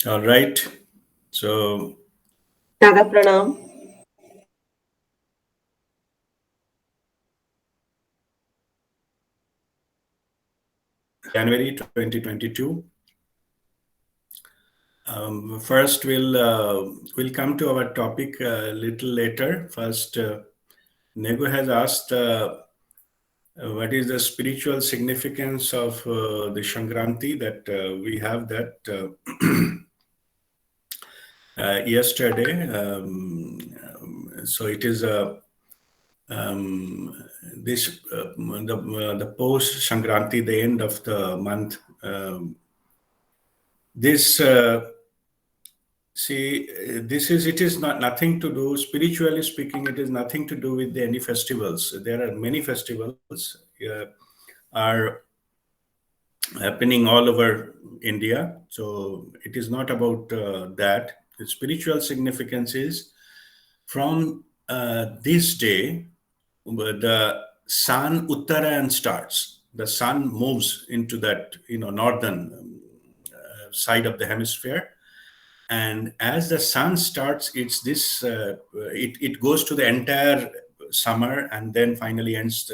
All right. So Naga Pranam. January 2022. First, we'll come to our topic a little later. First, Nego has asked what is the spiritual significance of the Shankranti that we have that yesterday. So it is um, this the post Shankranti, the end of the month. This See, this is it is not nothing to do spiritually speaking. It is nothing to do with any festivals. There are many festivals are happening all over India. So it is not about that. The spiritual significance is from this day, the sun Uttarayan starts. The sun moves into that northern side of the hemisphere, and as the sun starts it goes to the entire summer and then finally ends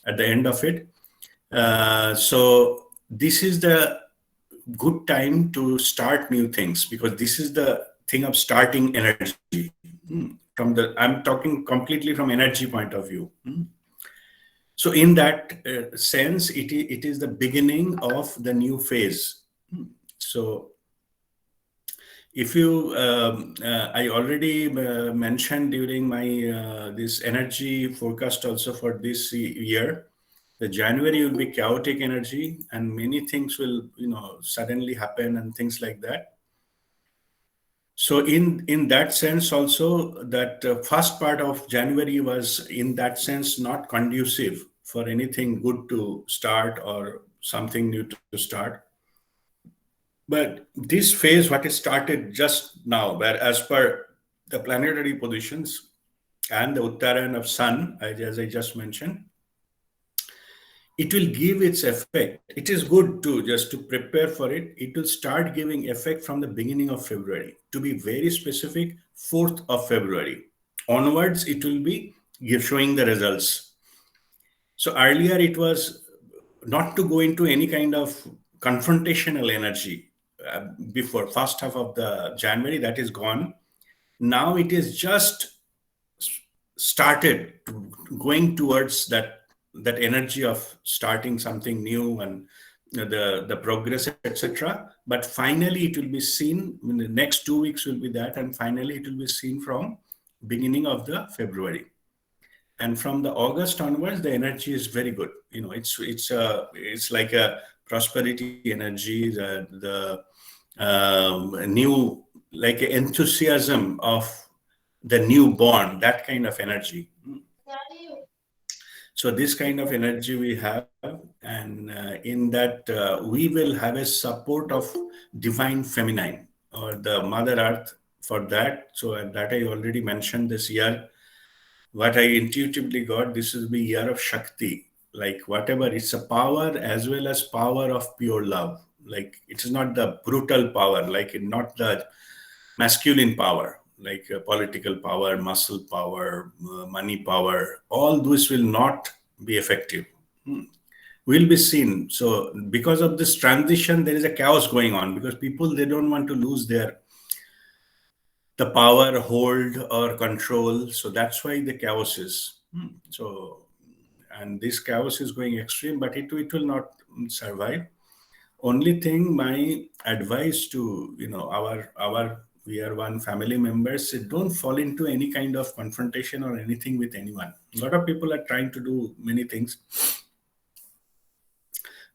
at the end of it. So this is the good time to start new things, because this is the thing of starting energy. From the I'm talking completely from energy point of view. So in that sense, it is the beginning of the new phase. So if you I already mentioned during my this energy forecast also for this year, the January will be chaotic energy and many things will suddenly happen and things like that. So in that sense also, that first part of January was in that sense not conducive for anything good to start or something new to start. But this phase, what is started just now, where as per the planetary positions and the Uttarayan of Sun, as I just mentioned, it will give its effect. It is good to just to prepare for it. It will start giving effect from the beginning of February. To be very specific, 4th of February onwards, it will be showing the results. So earlier it was not to go into any kind of confrontational energy before first half of the January. That is gone. Now it is just started going towards that energy of starting something new and the progress, etc. But finally it will be seen in the next 2 weeks will be that, and finally it will be seen from beginning of the February. And from the August onwards, the energy is very good. It's like a prosperity energy, the new, like enthusiasm of the newborn, that kind of energy. So this kind of energy we have, and in that we will have a support of divine feminine or the Mother Earth for that. So that I already mentioned this year. What I intuitively got, this is the year of Shakti. Like whatever, it's a power as well as power of pure love. Like it is not the brutal power, like not the masculine power, like political power, muscle power, money power. All those will not be effective. Will be seen. So because of this transition, there is a chaos going on because people, they don't want to lose their the power, hold or control. So that's why the chaos is. So, and this chaos is going extreme, but it will not survive. Only thing, my advice to our WeAreOne family members, don't fall into any kind of confrontation or anything with anyone. A lot of people are trying to do many things,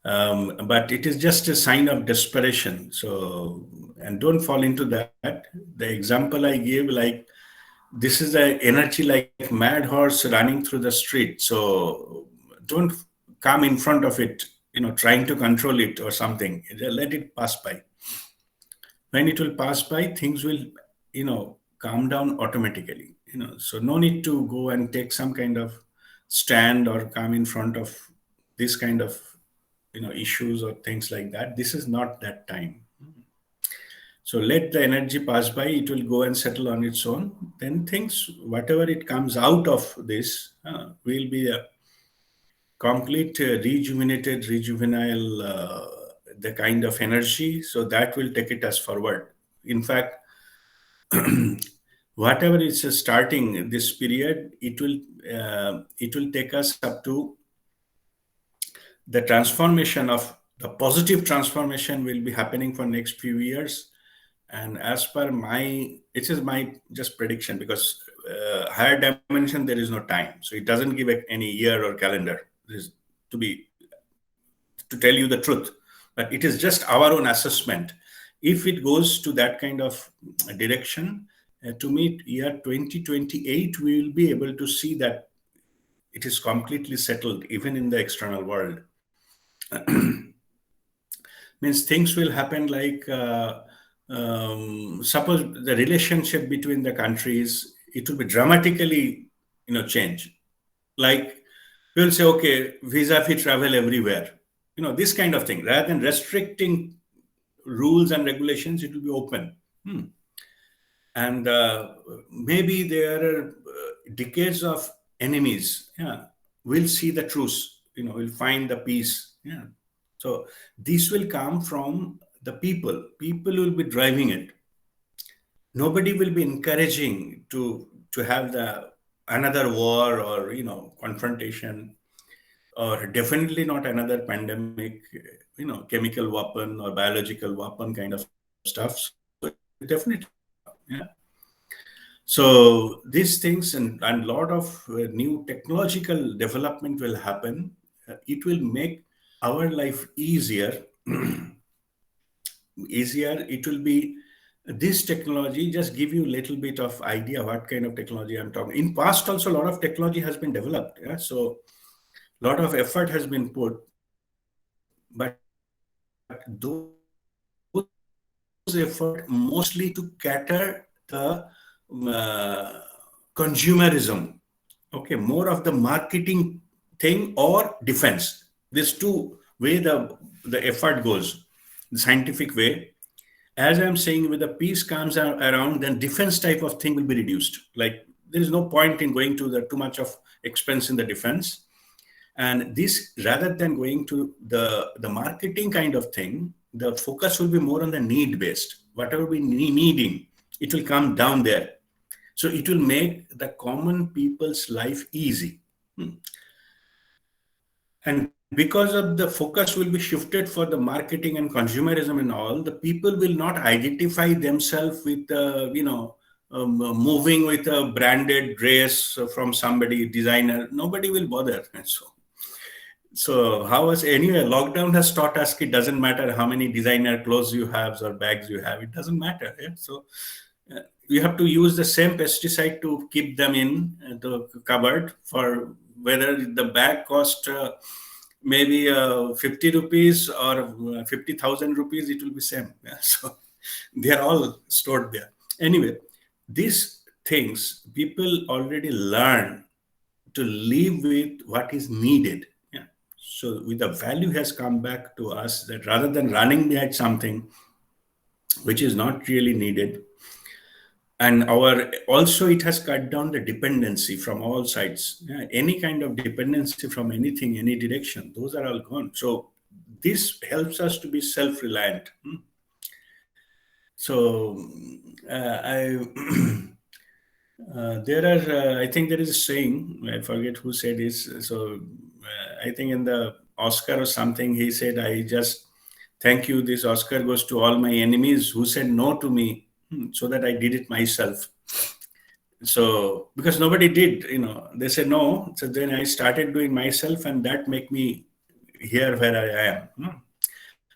but it is just a sign of desperation. So, and don't fall into that. The example I gave, like this is the energy like mad horse running through the street. So don't come in front of it, trying to control it or something. Let it pass by. When it will pass by, things will, calm down automatically. So no need to go and take some kind of stand or come in front of this kind of issues or things like that. This is not that time. So let the energy pass by, it will go and settle on its own. Then things, whatever it comes out of this, will be a complete rejuvenile, the kind of energy. So that will take it us forward. In fact, whatever is starting this period, it will take us up to the transformation of the positive transformation will be happening for next few years. And as per my, it is my just prediction, because higher dimension there is no time, so it doesn't give any year or calendar. This, to be to tell you the truth, but it is just our own assessment. If it goes to that kind of direction, to me, year 2028, we will be able to see that it is completely settled, even in the external world. Means things will happen like, suppose the relationship between the countries, it will be dramatically, change. Like, we'll say, okay, visa-free travel everywhere. This kind of thing. Rather than restricting rules and regulations, it will be open. And maybe there are decades of enemies. Yeah, we'll see the truth. We'll find the peace. Yeah. So this will come from the people. People will be driving it. Nobody will be encouraging to have the another war or confrontation, or definitely not another pandemic, chemical weapon or biological weapon kind of stuff. So definitely, yeah. So these things and lot of new technological development will happen. It will make our life easier. Easier. It will be this technology. Just give you a little bit of idea what kind of technology I'm talking. In past, also a lot of technology has been developed. Yeah, so a lot of effort has been put, but those effort mostly to cater the consumerism. Okay, more of the marketing thing or defense. These two way the effort goes, the scientific way. As I'm saying, with the peace comes around, then defense type of thing will be reduced. Like, there is no point in going to the too much of expense in the defense. And this, rather than going to the marketing kind of thing, the focus will be more on the need based. Whatever we needing, it will come down there. So it will make the common people's life easy. And because of the focus will be shifted for the marketing and consumerism and all, the people will not identify themselves with, moving with a branded dress from somebody, designer. Nobody will bother. And so how was, anyway, lockdown has taught us it doesn't matter how many designer clothes you have or bags you have. It doesn't matter. Yeah? So you have to use the same pesticide to keep them in the cupboard, for whether the bag cost maybe 50 rupees or 50,000 rupees, it will be same. Yeah? So they are all stored there. Anyway, these things people already learn to live with what is needed. Yeah. So with the value has come back to us, that rather than running behind something which is not really needed, and our also it has cut down the dependency from all sides. Yeah, any kind of dependency from anything, any direction, those are all gone. So this helps us to be self-reliant. So I there are I think there is a saying, I forget who said this. So I think in the Oscar or something, he said, I just thank you, this Oscar goes to all my enemies who said no to me, so that I did it myself. So because nobody did, they said no, so then I started doing myself, and that make me here where I am.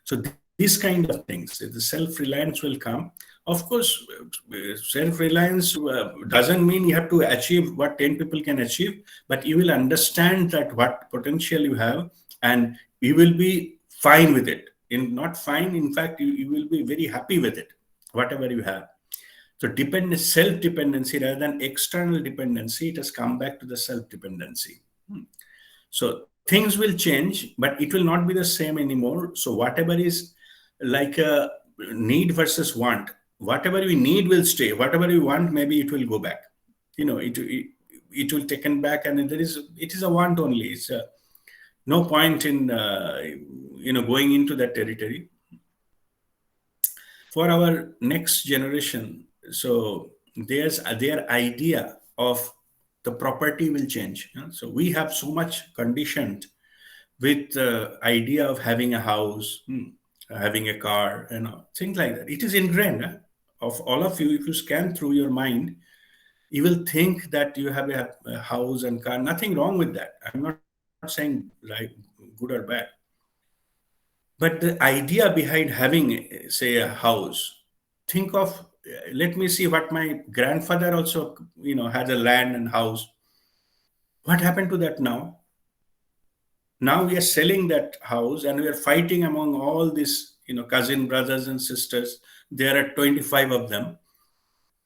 So these kind of things, the self-reliance will come. Of course, self-reliance doesn't mean you have to achieve what 10 people can achieve, but you will understand that what potential you have, and you will be fine with it. Not fine, in fact, you will be very happy with it, whatever you have. So self-dependency rather than external dependency, it has come back to the self-dependency. So things will change, but it will not be the same anymore. So whatever is like a need versus want, whatever we need will stay. Whatever we want, maybe it will go back. It will taken back, and it is a want only. It's no point in going into that territory for our next generation. So their idea of the property will change. So we have so much conditioned with the idea of having a house, having a car, things like that. It is ingrained of all of you. If you scan through your mind, you will think that you have a house and car. Nothing wrong with that. I'm not saying like good or bad. But the idea behind having, say, a house, think of, let me see what my grandfather also, had a land and house. What happened to that now? Now we are selling that house and we are fighting among all these, cousin brothers and sisters. There are 25 of them,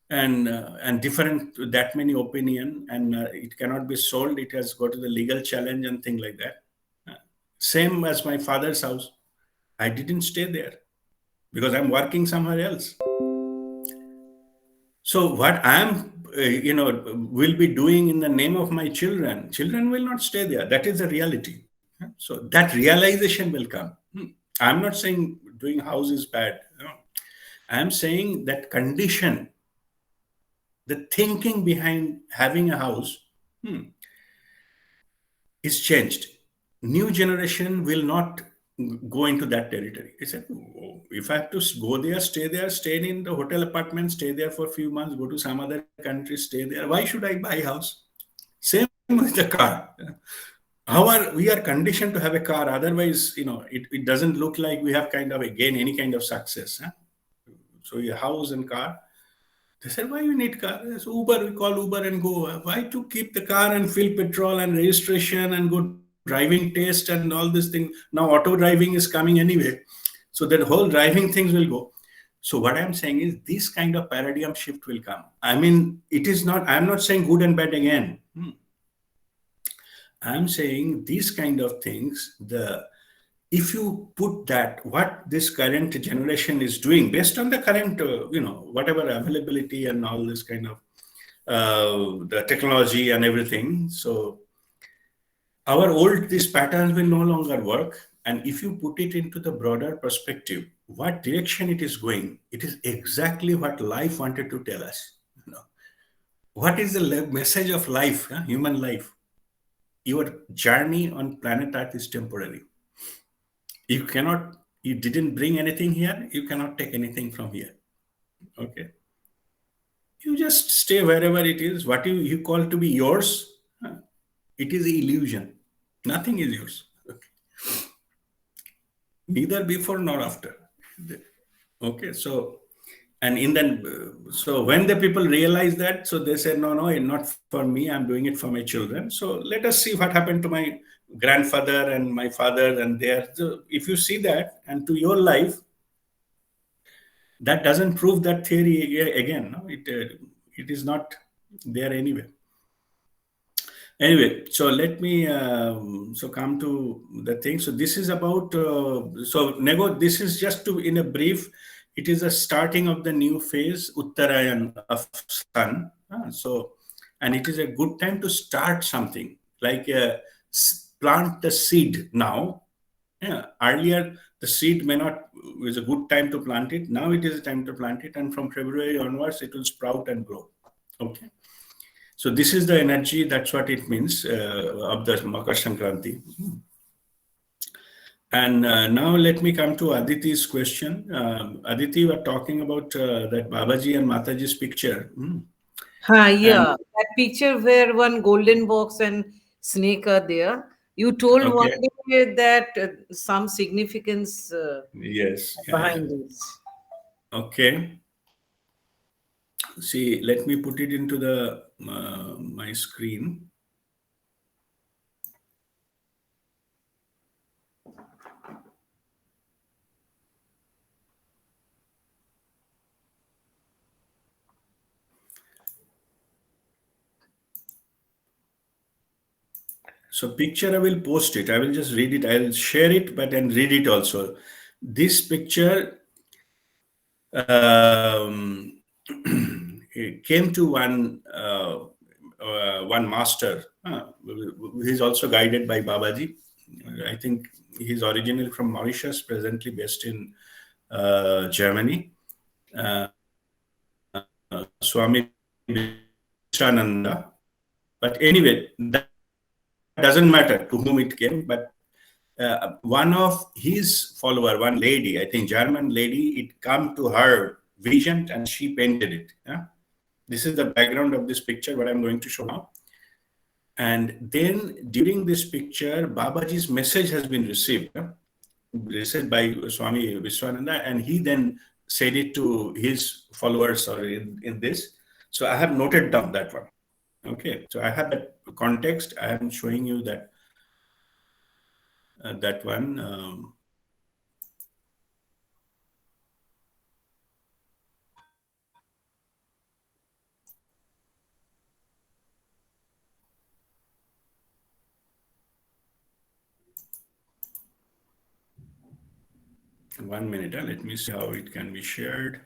and different, that many opinion, and it cannot be sold. It has got to the legal challenge and thing like that. Same as my father's house. I didn't stay there because I'm working somewhere else. So what I'm, will be doing in the name of my children will not stay there. That is the reality. So that realization will come. I'm not saying doing house is bad. No. I'm saying that condition, the thinking behind having a house, is changed. New generation will not go into that territory. He said, "Oh, if I have to go there, stay in the hotel apartment, stay there for a few months, go to some other country, stay there. Why should I buy a house?" Same with the car. We are conditioned to have a car. Otherwise, it doesn't look like we have kind of again any kind of success. So your house and car. They said, "Why you need car?" So Uber, we call Uber and go. Why to keep the car and fill petrol and registration and go driving test and all this thing? Now auto driving is coming anyway. So that whole driving things will go. So what I'm saying is this kind of paradigm shift will come. I mean, I'm not saying good and bad again. I'm saying these kind of things, if you put that, what this current generation is doing based on the current, whatever availability and all this kind of the technology and everything. So these patterns will no longer work. And if you put it into the broader perspective, what direction it is going, it is exactly what life wanted to tell us. What is the message of life, human life? Your journey on planet Earth is temporary. You didn't bring anything here, you cannot take anything from here. Okay. You just stay wherever it is. What you call to be yours, it is illusion. Nothing is yours. Okay. Neither before nor after. Okay. So, and so when the people realize that, so they said, no, not for me, I'm doing it for my children. So let us see what happened to my grandfather and my father and so if you see that and to your life, that doesn't prove that theory again. No? It is not there anyway. Anyway, so let me come to the thing. So this is about this is just to in a brief. It is a starting of the new phase, Uttarayan of sun. And it is a good time to start something like plant the seed now. Yeah, earlier the seed may not was a good time to plant it. Now it is a time to plant it, and from February onwards it will sprout and grow. Okay. So this is the energy. That's what it means of the Makar Sankranti. And now let me come to Aditi's question. Aditi, we are talking about that Babaji and Mataji's picture. Yeah, that picture where one golden box and snake are there. You told one Okay. day that some significance Yes. behind this. Okay. See, let me put it into the my screen. So picture, I will post it. I will just read it. I'll share it, but then read it also. This picture um, he came to one master. He's also guided by Babaji. I think he's originally from Mauritius, presently based in Germany. Swami Viswananda. But anyway, that doesn't matter to whom it came. But one of his follower, one lady, I think German lady, it come to her vision and she painted it. Yeah? This is the background of this picture, what I'm going to show now. And then during this picture, Babaji's message has been received. Received by Swami Viswananda, and he then said it to his followers or in this. So I have noted down that one. Okay, so I have that context. I am showing you that one. 1 minute. Let me see how it can be shared.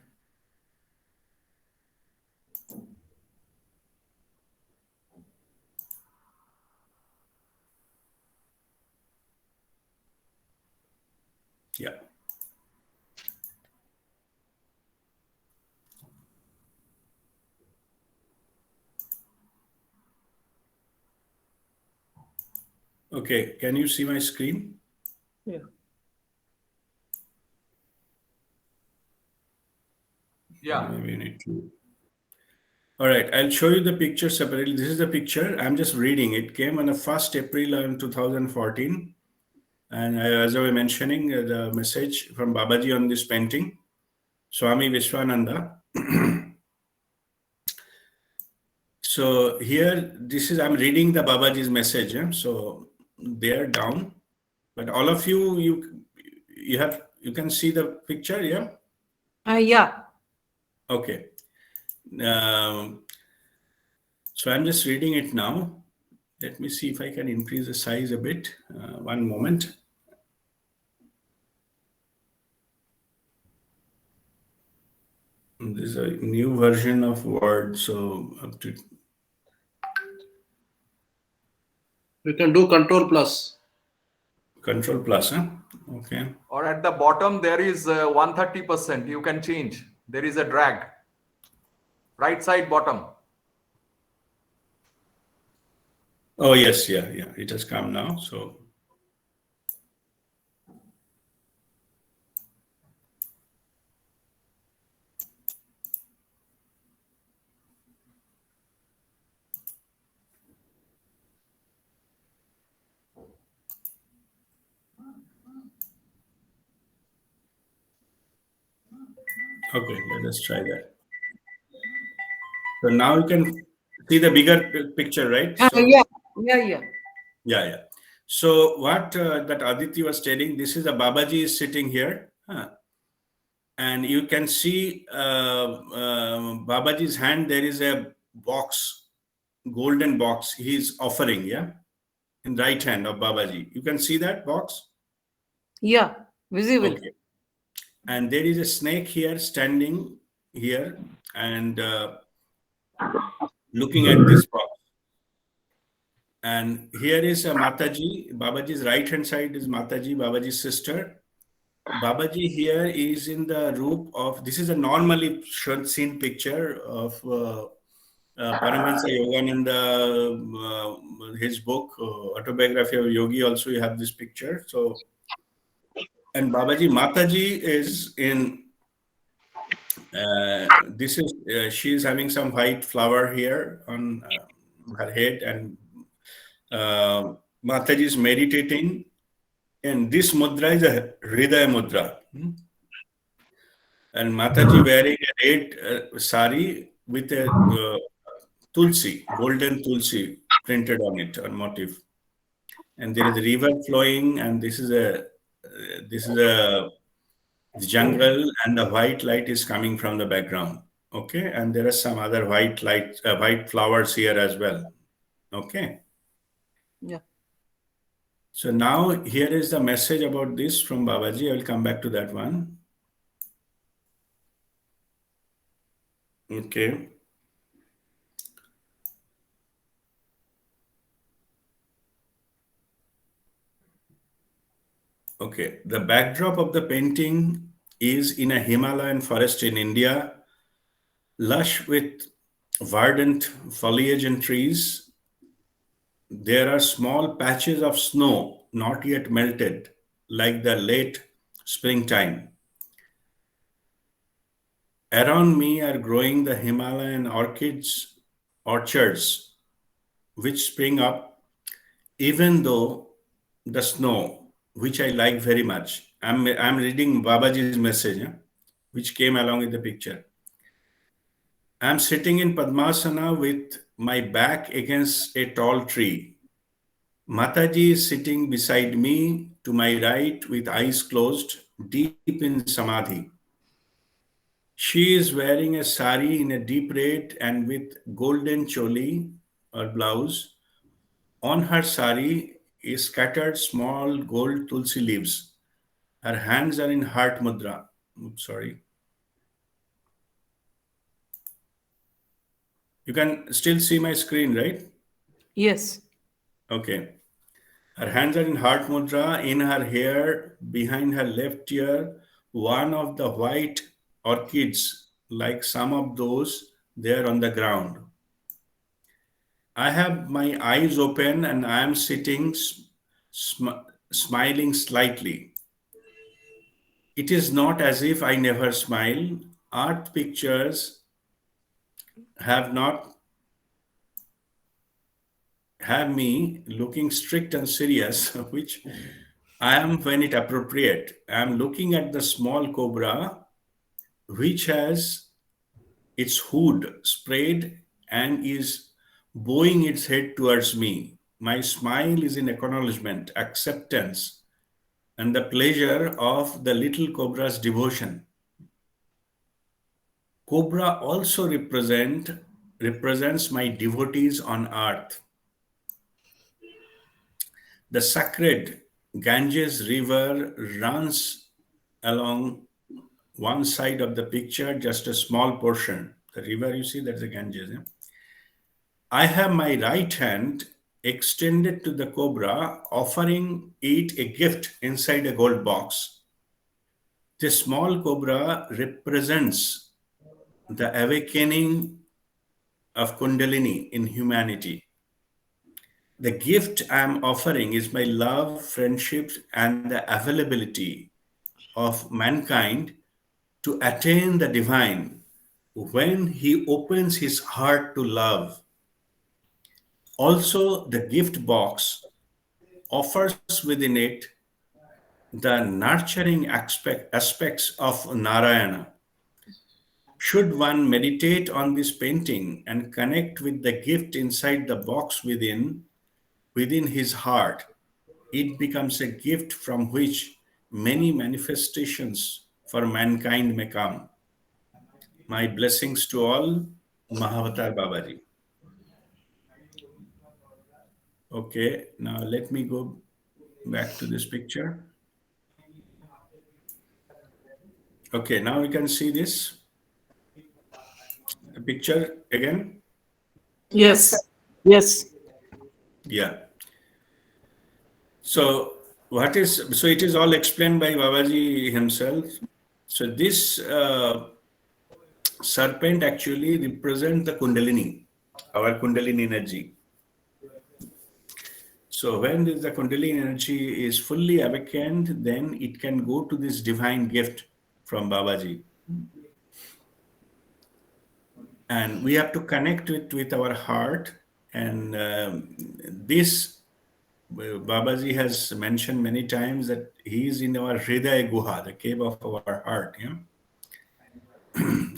Yeah. Okay, can you see my screen? Yeah. Yeah. Maybe you need to. All right, I'll show you the picture separately. This is the picture. I'm just reading. It came on the 1st April in 2014. And as I was mentioning, the message from Babaji on this painting, Swami Vishwananda. So here, I'm reading the Babaji's message. So they're down, but all of you can see the picture, yeah? Yeah. Okay. So I'm just reading it now. Let me see if I can increase the size a bit. One moment. This is a new version of Word, so up to You can do Control Plus. Control Plus, huh? Okay. Or at the bottom, there is 130%. You can change. There is a drag. Right side bottom. Oh, yes, yeah. It has come now. So okay, let us try that. So now you can see the bigger picture, right? So Yeah. yeah. So what that Aditi was telling, this is a Babaji is sitting here, and you can see Babaji's hand. There is a box, golden box. He's offering, yeah, in right hand of Babaji. You can see that box. Yeah. Visible. Okay. And there is a snake here standing here and looking at this box. And here is a Mataji. Babaji's right hand side is Mataji, Babaji's sister. Babaji here is in the roop of, this is a normally seen picture of Paramahansa Yogananda, his book, Autobiography of Yogi, also you have this picture. So, and Mataji is in, this is, she is having some white flower here on her head, and Mataji is meditating. And this mudra is a Hridaya mudra. And Mataji wearing a red sari with a tulsi, golden tulsi printed on it, on motif. And there is a river flowing, and this is a jungle, and the white light is coming from the background. Okay, and there are some other white light, white flowers here as well. Okay. Yeah. So now here is the message about this from Babaji. I will come back to that one. Okay. Okay. The backdrop of the painting is in a Himalayan forest in India, lush with verdant foliage and trees. There are small patches of snow not yet melted, like the late springtime. Around me are growing the Himalayan orchards, which spring up even though the snow, which I like very much. I'm reading Babaji's message, which came along with the picture. I'm sitting in Padmasana with my back against a tall tree. Mataji is sitting beside me to my right with eyes closed, deep in samadhi. She is wearing a sari in a deep red and with golden choli or blouse. On her sari is scattered small gold tulsi leaves. Her hands are in heart mudra. Oops, sorry. You can still see my screen, right? Yes. Okay. Her hands are in heart mudra, in her hair, behind her left ear, one of the white orchids, like some of those there on the ground. I have my eyes open and I am sitting, smiling slightly. It is not as if I never smile. Art pictures have not have me looking strict and serious, which I am when it appropriate. I am looking at the small cobra which has its hood sprayed and is bowing its head towards me. My smile is in acknowledgement, acceptance, and the pleasure of the little cobra's devotion. Cobra also represents my devotees on earth. The sacred Ganges River runs along one side of the picture, just a small portion. The river, you see, that's the Ganges. I have my right hand extended to the cobra, offering it a gift inside a gold box. The small cobra represents the awakening of Kundalini in humanity. The gift I am offering is my love, friendship, and the availability of mankind to attain the divine when he opens his heart to love. Also, the gift box offers within it the nurturing aspects of Narayana. Should one meditate on this painting and connect with the gift inside the box within his heart, it becomes a gift from which many manifestations for mankind may come. My blessings to all, Mahavatar Babaji. Okay, now let me go back to this picture. Okay, now we can see this picture again. Yes. Yes. Yeah. So it is all explained by Babaji himself. So this serpent actually represents the Kundalini, our Kundalini energy. So when the Kundalini energy is fully awakened, then it can go to this divine gift from Babaji. And we have to connect with our heart. And this, Babaji has mentioned many times that he is in our Hridaya Guha, the cave of our heart. Yeah?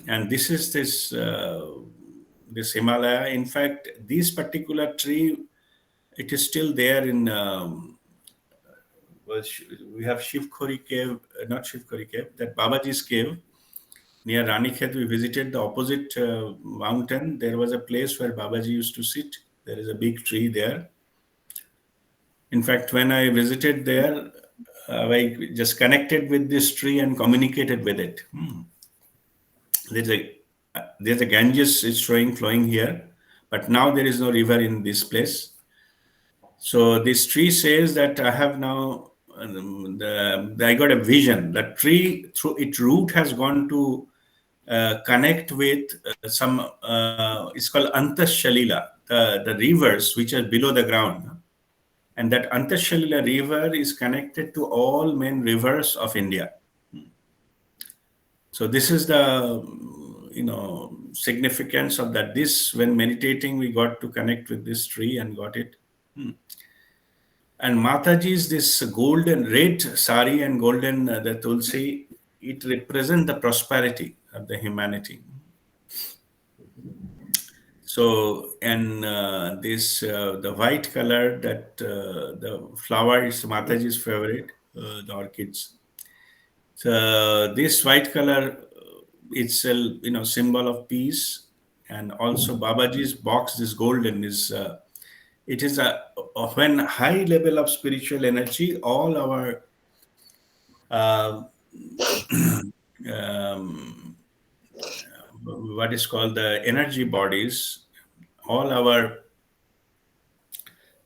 And this is this Himalaya. In fact, this particular tree, it is still there in we have Shivkhori cave, not Shivkhori cave, that Babaji's cave near Ranikhet. We visited the opposite mountain. There was a place where Babaji used to sit. There is a big tree there. In fact, when I visited there, I just connected with this tree and communicated with it. There's a there's a Ganges is flowing here, but now there is no river in this place. So this tree says that I have now, I got a vision. The tree through its root has gone to connect with some, it's called Antashalila, the rivers which are below the ground. And that Antashalila river is connected to all main rivers of India. So this is the, significance of that. This, when meditating, we got to connect with this tree and got it. And Mataji's this golden red sari and golden the tulsi, it represents the prosperity of the humanity. So, and this the white color, that the flower is Mataji's favorite, the orchids. So this white color, it's a symbol of peace, and also Babaji's box, this golden is. It is when high level of spiritual energy, all our what is called the energy bodies, all our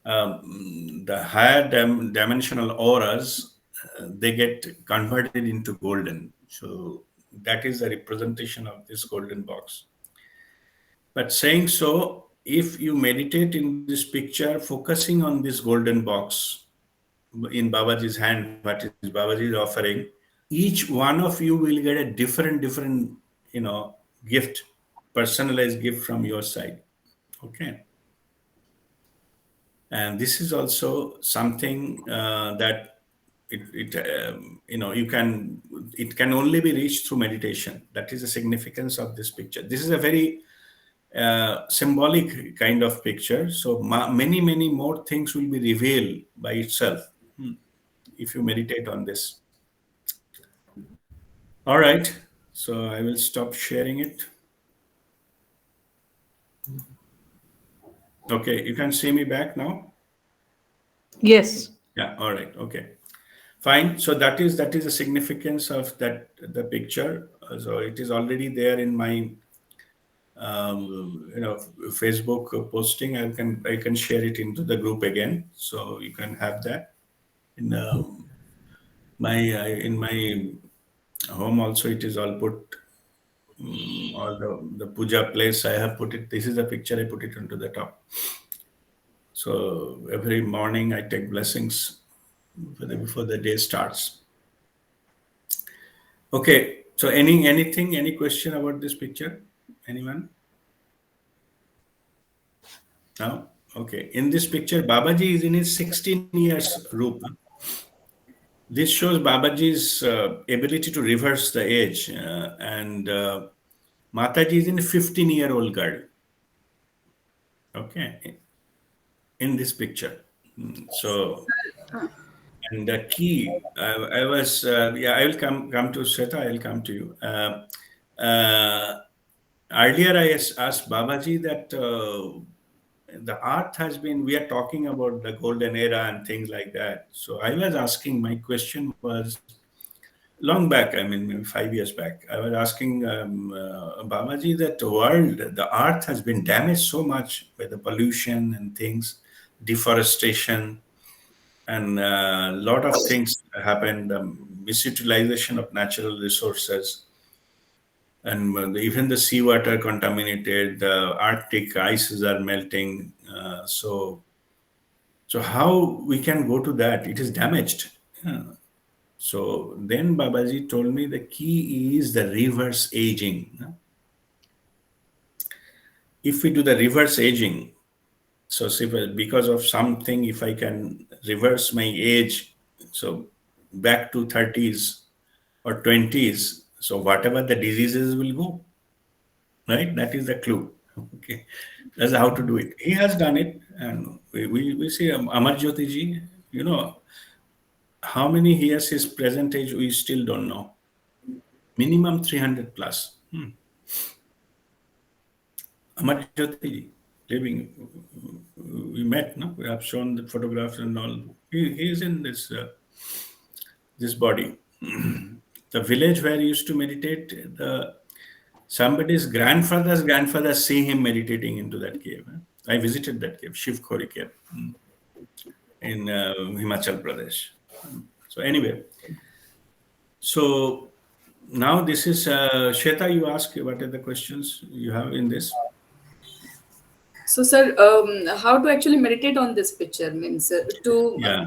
the higher dimensional auras, they get converted into golden. So that is the representation of this golden box. But saying so, if you meditate in this picture, focusing on this golden box in Babaji's hand, what is Babaji is offering, each one of you will get a different, gift, personalized gift from your side. Okay. And this is also something that it can only be reached through meditation. That is the significance of this picture. This is a very symbolic kind of picture. So many more things will be revealed by itself if you meditate on this. All right. So I will stop sharing it. Okay, you can see me back now. Yes. Yeah. All right. Okay. Fine. So that is the significance of the picture. So it is already there in my Facebook posting. I can share it into the group again, so you can have that. In my home also, it is all put. All the puja place I have put it. This is the picture I put it onto the top. So every morning I take blessings before the day starts. Okay. So any question about this picture? Anyone? No? Okay. In this picture, Babaji is in his 16 years roop. This shows Babaji's ability to reverse the age. And Mataji is in a 15-year-old girl. Okay. In this picture. So, and the key, I was, I will come to Sweta, I will come to you. Earlier, I asked Babaji that the earth has been, we are talking about the golden era and things like that. So I was asking, my question was long back, maybe 5 years back, I was asking Babaji that the earth has been damaged so much by the pollution and things, deforestation, and a lot of things happened, misutilization of natural resources. And even the seawater contaminated, the Arctic ices are melting. So how we can go to that? It is damaged. Yeah. So then Babaji told me the key is the reverse aging. If we do the reverse aging, so because of something, if I can reverse my age, so back to 30s or 20s, so whatever the diseases will go, right? That is the clue. Okay, that's how to do it. He has done it, and we see Amar Jyoti ji, how many he has his present age, we still don't know. Minimum 300 plus. Amar Jyoti ji, living, we met, no? We have shown the photographs and all. He is in this body. The village where he used to meditate, somebody's grandfather see him meditating into that cave. I visited that cave, Shiv Khori cave, in Himachal Pradesh. So anyway, so now this is Shweta. You ask what are the questions you have in this? So, sir, how to actually meditate on this picture means to Yeah.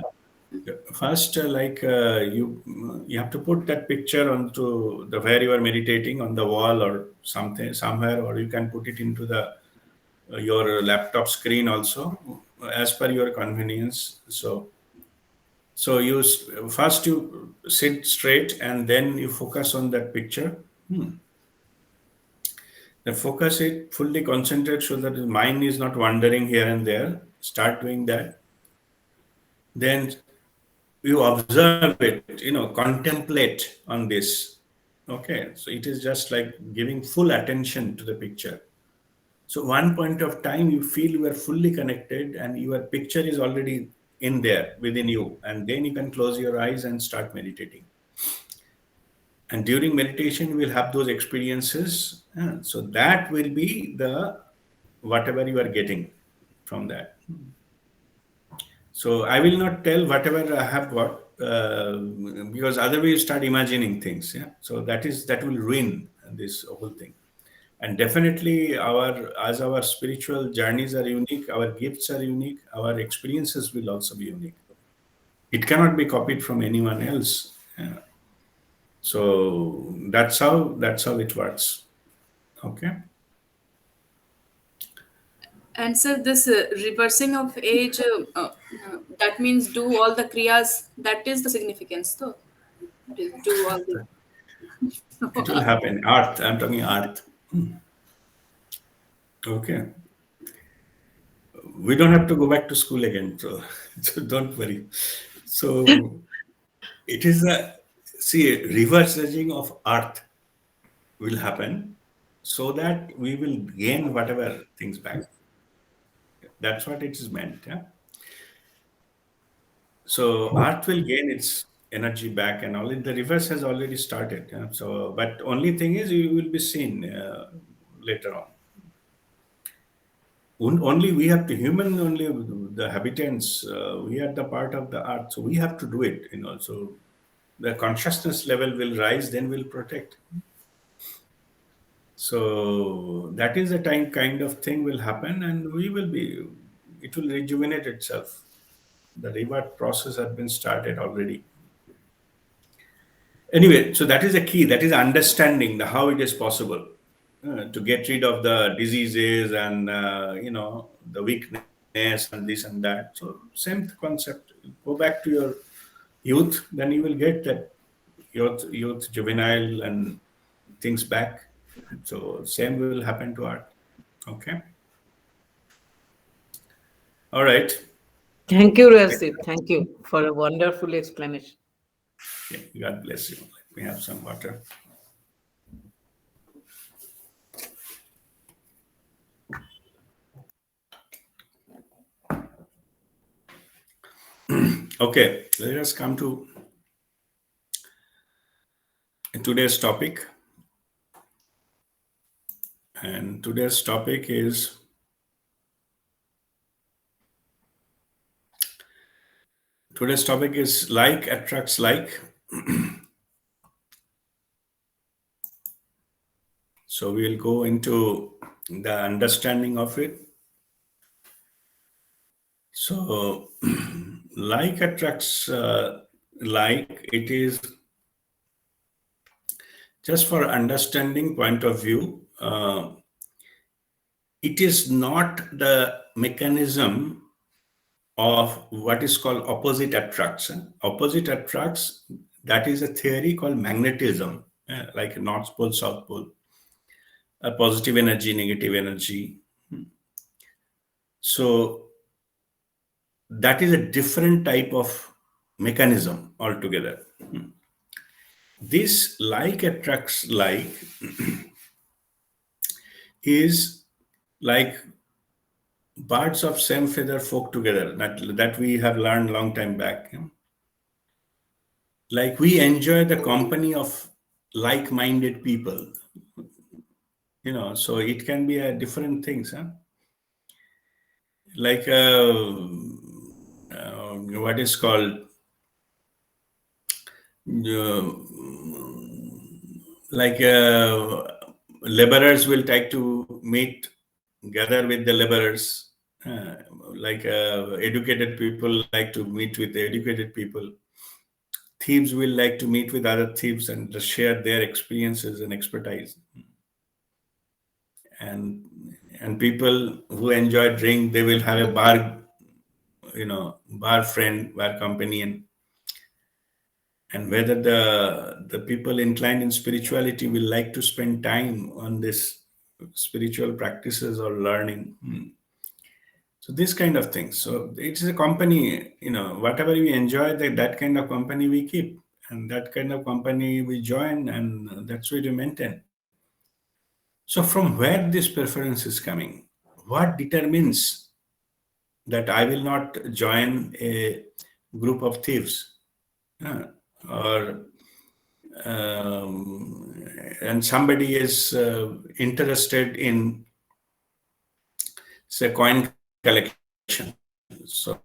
First, you have to put that picture onto the where you are meditating on the wall or something somewhere, or you can put it into the your laptop screen also, as per your convenience. So first you sit straight and then you focus on that picture. The focus it fully concentrate so that the mind is not wandering here and there. Start doing that. Then you observe it, contemplate on this. Okay, so it is just like giving full attention to the picture. So one point of time you feel you are fully connected and your picture is already in there within you, and then you can close your eyes and start meditating. And during meditation you will have those experiences, so that will be the whatever you are getting from that. So I will not tell whatever I have got, because otherwise you start imagining things. Yeah. So that will ruin this whole thing. And definitely as our spiritual journeys are unique, our gifts are unique, our experiences will also be unique. It cannot be copied from anyone else. Yeah. So that's how it works. Okay. and sir, this reversing of age, that means do all the kriyas. That is the significance, though. Do all the. It will happen. Art. I'm talking art. Okay. We don't have to go back to school again, so don't worry. So it is reverse aging of earth will happen so that we will gain whatever things back. That's what it is meant. Yeah. So earth will gain its energy back, and all. The reverse has already started. Yeah? So, but only thing is, you will be seen later on. Only we have to human, only the habitants, we are the part of the earth, so we have to do it. So the consciousness level will rise, then we'll protect. So that is the time kind of thing will happen, and it will rejuvenate itself. The rebirth process has been started already. Anyway, so that is the key. That is understanding how it is possible to get rid of the diseases and the weakness and this and that. So same concept. Go back to your youth, then you will get that youth, juvenile, and things back. So same will happen to art. Okay. All right. Thank you, Rasip. Thank you for a wonderful explanation. Okay. God bless you. Let me have some water. Okay, let us come to today's topic. And today's topic is like attracts like. So we'll go into the understanding of it. So like attracts like, it is just for understanding point of view. It is not the mechanism of what is called opposite attraction. Opposite attracts, that is a theory called magnetism, like North Pole, South Pole, positive energy, negative energy. So that is a different type of mechanism altogether. This like attracts like is like birds of same feather flock together, that we have learned long time back. Like we enjoy the company of like-minded people. So it can be different things, like what is called like laborers will try to meet, gather with the laborers, uh, like educated people like to meet with the educated people. Thieves will like to meet with other thieves and just share their experiences and expertise. And people who enjoy drink, they will have a bar, bar friend, bar companion. And whether the people inclined in spirituality will like to spend time on this spiritual practices or learning. So this kind of things. So it is a company, whatever we enjoy, that kind of company we keep, and that kind of company we join, and that's what we maintain. So from where this preference is coming, what determines that I will not join a group of thieves, or and somebody is interested in, say, coin collection. So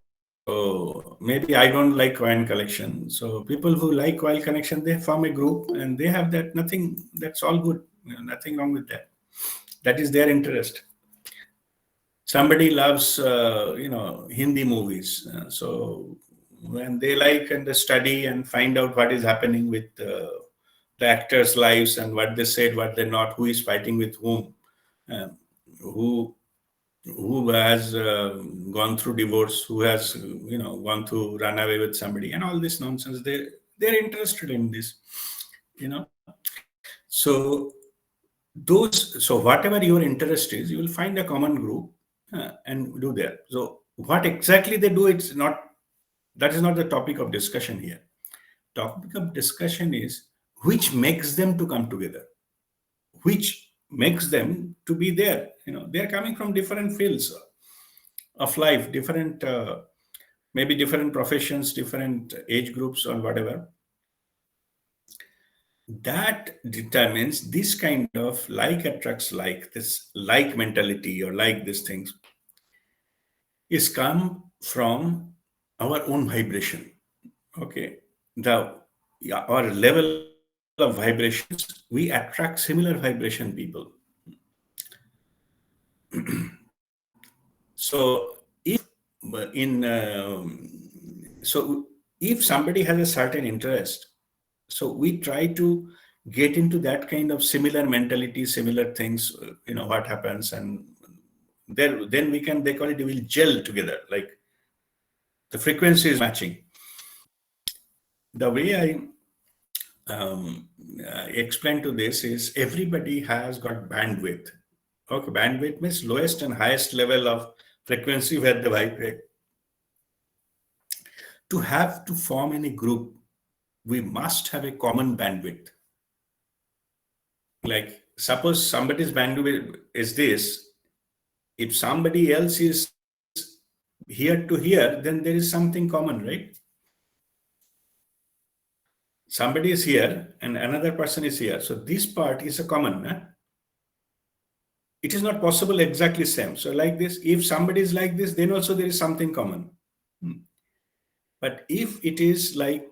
maybe I don't like coin collection. So people who like coin collection, they form a group and they have that. Nothing. That's all good. Nothing wrong with that. That is their interest. Somebody loves, Hindi movies. So when they like and they study and find out what is happening with the actors' lives and what they said, what they're not, who is fighting with whom, uh, who has gone through divorce, who has gone to run away with somebody, and all this nonsense. They're interested in this, So whatever your interest is, you will find a common group and do there. So what exactly they do, that is not the topic of discussion here. Topic of discussion is which makes them to come together, which makes them to be there. They're coming from different fields of life, different maybe different professions, different age groups, or whatever. That determines this kind of like attracts like, this like mentality or like these things is come from our own vibration. Okay, our level of vibrations, we attract similar vibration people. So in so if somebody has a certain interest, so we try to get into that kind of similar mentality, similar things. What happens, and then we can, they call it, we will gel together, like the frequency is matching. The way I explain to this is, everybody has got bandwidth. Okay, bandwidth means lowest and highest level of frequency where they vibrate. To form any group, we must have a common bandwidth. Like, suppose somebody's bandwidth is this. If somebody else is here to here, then there is something common, right? Somebody is here and another person is here. So this part is a common. It is not possible exactly same. So like this, if somebody is like this, then also there is something common. But if it is like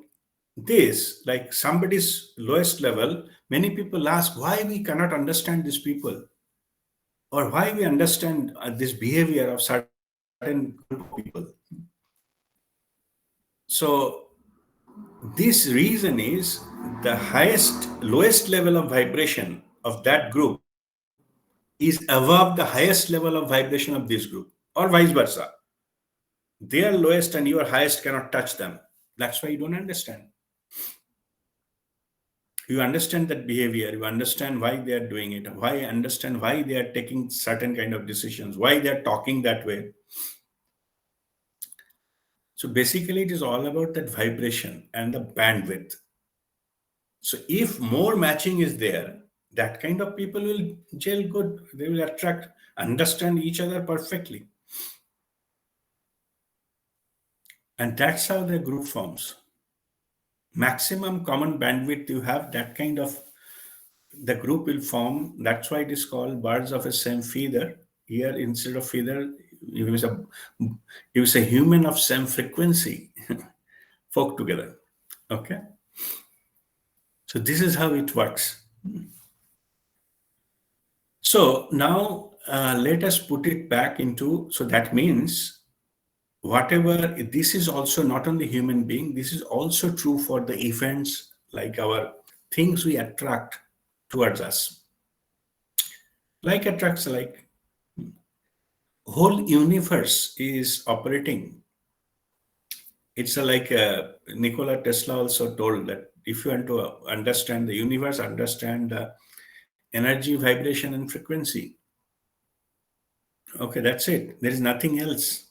this, like somebody's lowest level, many people ask why we cannot understand these people, or why we understand this behavior of certain group of people. So this reason is, the lowest level of vibration of that group is above the highest level of vibration of this group, or vice versa. Their lowest and your highest cannot touch them. That's why you don't understand. You understand that behavior, you understand why they are doing it, understand why they are taking certain kind of decisions, why they are talking that way. So basically, it is all about that vibration and the bandwidth. So if more matching is there, that kind of people will gel good. They will understand each other perfectly. And that's how the group forms. Maximum common bandwidth you have, that kind of the group will form. That's why it is called birds of the same feather. Here, instead of feather, it was a human of same frequency, folk together. Okay. So this is how it works. So now let us put it back into, so that means whatever, this is also not only human being, this is also true for the events, like our things we attract towards us. Like attracts like. Whole universe is operating. It's like Nikola Tesla also told that if you want to understand the universe, understand energy, vibration, and frequency. Okay, that's it. There is nothing else.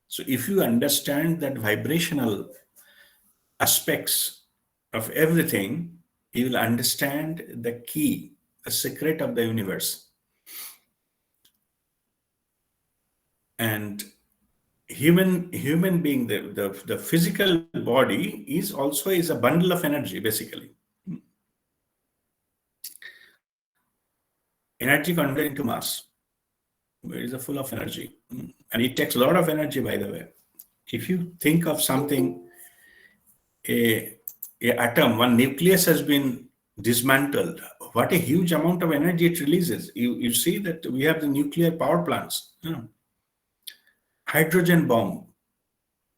So if you understand that vibrational aspects of everything, you will understand the key, the secret of the universe. And human being, the physical body is also a bundle of energy, basically. Energy converted into mass. It is full of energy. And it takes a lot of energy, by the way. If you think of something, a atom, one nucleus has been dismantled, what a huge amount of energy it releases. You see that we have the nuclear power plants. Hydrogen bomb.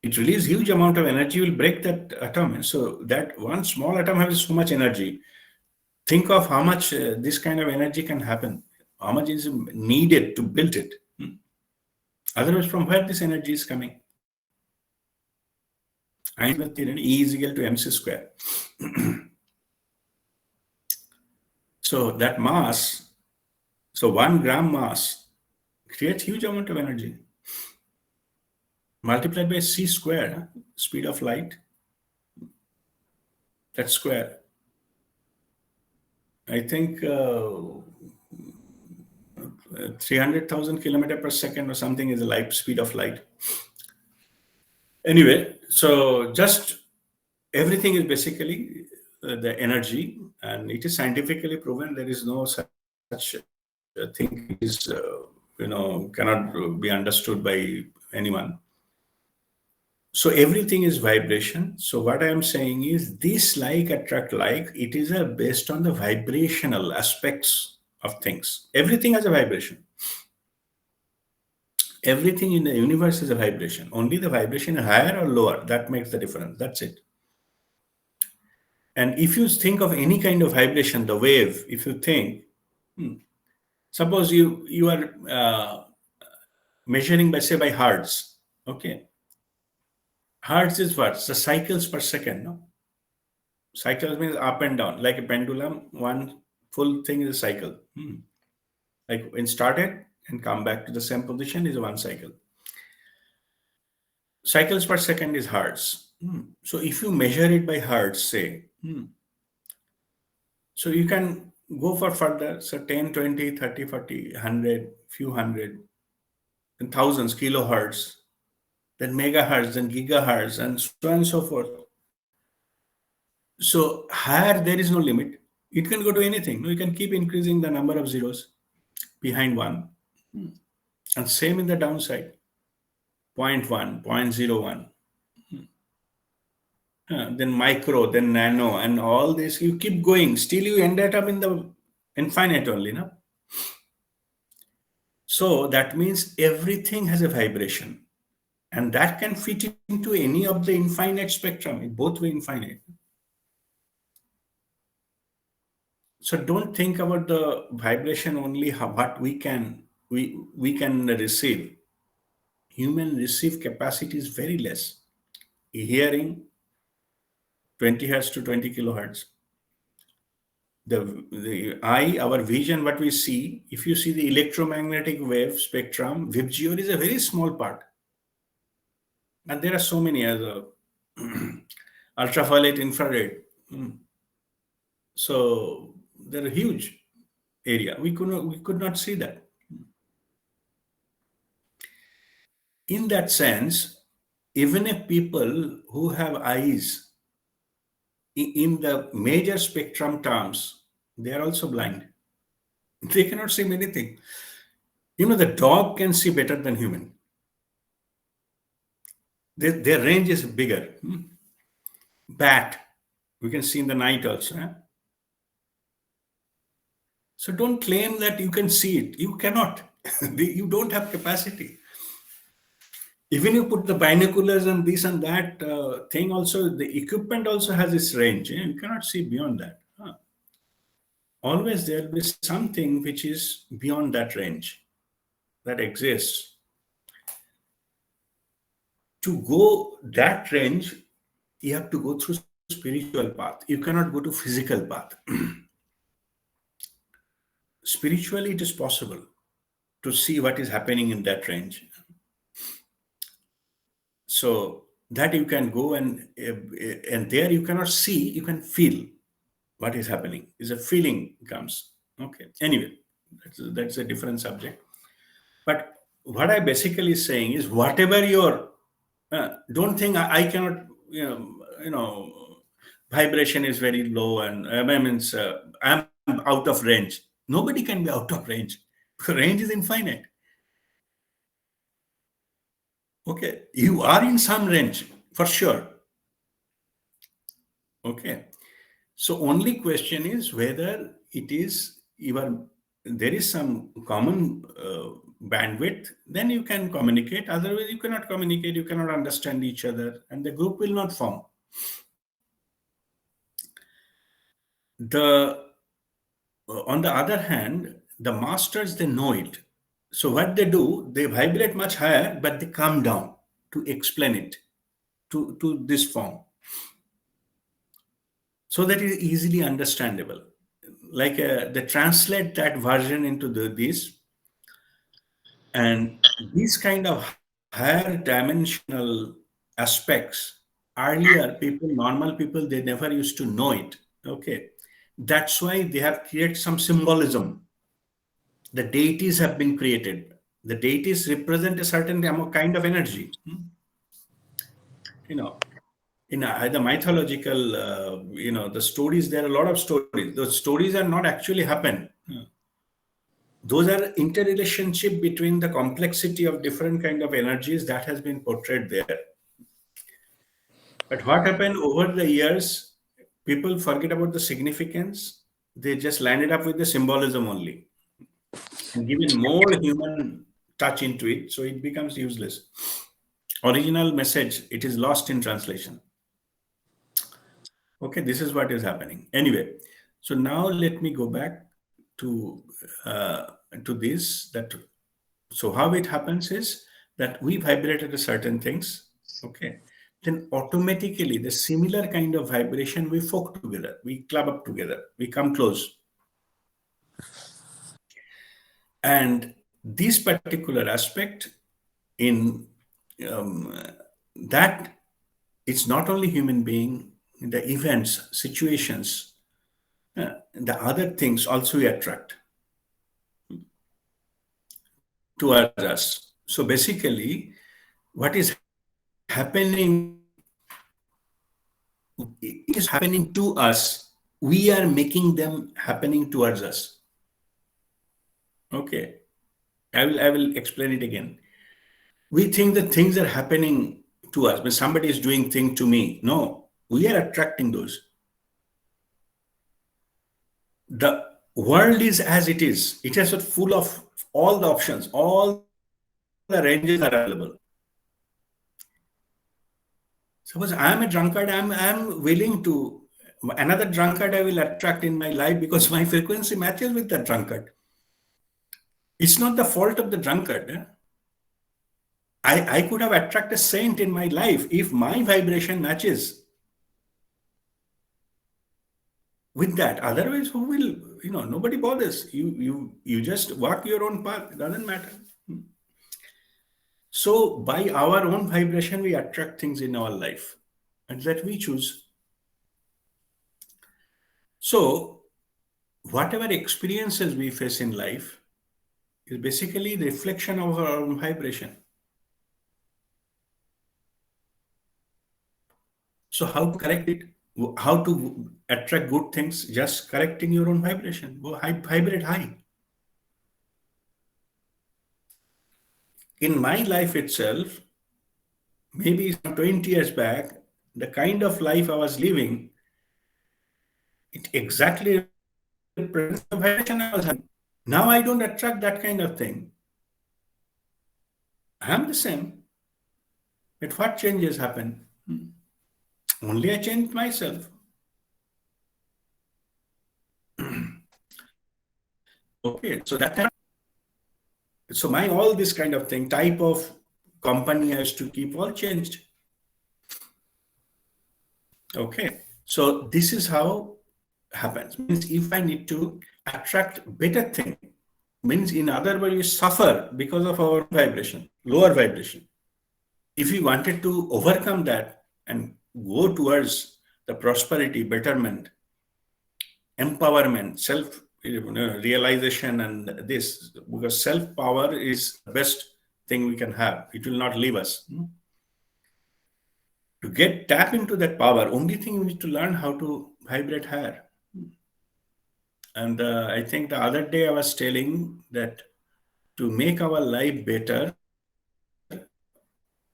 It releases huge amount of energy, will break that atom. So that one small atom has so much energy. Think of how much this kind of energy can happen. How much is needed to build it. Otherwise, from where this energy is coming? Einstein's theory, E is equal to mc square. So that mass, so 1 gram mass creates huge amount of energy. Multiplied by c square, speed of light, that's square. I think 300,000 kilometers per second or something is the light speed of light. Anyway, so just everything is basically the energy, and it is scientifically proven. There is no such thing is cannot be understood by anyone. So everything is vibration. So what I am saying is this like attract like, it is based on the vibrational aspects of things. Everything has a vibration. Everything in the universe is a vibration. Only the vibration is higher or lower, that makes the difference. That's it. And if you think of any kind of vibration, the wave, if you think, suppose you are measuring by hertz, okay? Hertz is what? The cycles per second, no? Cycles means up and down, like a pendulum. One full thing is a cycle. Like when started and come back to the same position is one cycle. Cycles per second is hertz. So if you measure it by hertz, say, so you can go for further, so 10, 20, 30, 40, 100, few hundred, and thousands, kilohertz, then megahertz, then gigahertz, and so on and so forth. So higher, there is no limit. It can go to anything. You can keep increasing the number of zeros behind one. And same in the downside. 0.1, 0.01. Then micro, then nano, and all this. You keep going. Still you ended up in the infinite only, no? So that means everything has a vibration. And that can fit into any of the infinite spectrum, both way infinite. So don't think about the vibration only, what we can receive. Human receive capacity is very less. Hearing 20 hertz to 20 kilohertz. The eye, our vision, what we see, if you see the electromagnetic wave spectrum, VIBGYOR is a very small part. And there are so many other ultraviolet, infrared. So they're a huge area. We could not see that. In that sense, even if people who have eyes, in the major spectrum terms, They are also blind. They cannot see anything. The dog can see better than human. Their range is bigger. Bat, we can see in the night also. So don't claim that you can see it. You cannot. You don't have capacity. Even you put the binoculars and this and that thing also, the equipment also has its range. You cannot see beyond that. Always there will be something which is beyond that range that exists. To go that range, you have to go through spiritual path. You cannot go to physical path. Spiritually, it is possible to see what is happening in that range. So that you can go and there you cannot see, you can feel what is happening. Is a feeling comes. Okay. Anyway, that's a different subject. But what I basically saying is, whatever your don't think I cannot, vibration is very low and I'm out of range. Nobody can be out of range. Range is infinite. Okay, you are in some range for sure. Okay, so only question is whether it is there is some common bandwidth, then you can communicate. Otherwise, you cannot communicate, you cannot understand each other, and the group will not form. On the other hand, the masters, they know it. So what they do, they vibrate much higher, but they come down to explain it to this form. So that is easily understandable. Like they translate that version into this, and these kind of higher dimensional aspects, earlier normal people, they never used to know it. Okay, that's why they have created some symbolism. The deities have been created. The deities represent a certain kind of energy. In the mythological, the stories, there are a lot of stories. Those stories are not actually happen. Those are interrelationship between the complexity of different kind of energies that has been portrayed there. But what happened over the years, people forget about the significance. They just landed up with the symbolism only, and given more human touch into it, so it becomes useless. Original message, it is lost in translation. Okay, this is what is happening. Anyway, so now let me go back to this. So how it happens is that we vibrated a certain things. Okay, then automatically the similar kind of vibration, we folk together, we club up together, we come close. And this particular aspect in that, it's not only human being, the events, situations, the other things also we attract towards us. So basically, what is happening, it is happening to us. We are making them happening towards us. Okay, I will explain it again. We think that things are happening to us when somebody is doing thing to me. No, we are attracting those. The world is as it is. It is full of all the options, all the ranges are available. Suppose I am a drunkard, I am willing to, another drunkard I will attract in my life because my frequency matches with that drunkard. It's not the fault of the drunkard. I could have attracted a saint in my life if my vibration matches with that. Otherwise, who will, nobody bothers. You just walk your own path. It doesn't matter. So by our own vibration, we attract things in our life, and that we choose. So whatever experiences we face in life is basically the reflection of our own vibration. So how to correct it? how to attract good things? Just correcting your own vibration. Go vibrate high. In my life itself, maybe some 20 years back, the kind of life I was living, it exactly represents the vibration I was having. Now I don't attract that kind of thing. I'm the same. But what changes happen? Only I changed myself. Okay, so that kind of, so my all this kind of thing, type of company I used to keep, all changed. Okay, so this is how happens. Means if I need to attract better thing, means in other words, we suffer because of our vibration, lower vibration. If we wanted to overcome that and go towards the prosperity, betterment, empowerment, self realization, and this, because self power is the best thing we can have. It will not leave us. To tap into that power, only thing we need to learn how to vibrate higher. And I think the other day I was telling that to make our life better,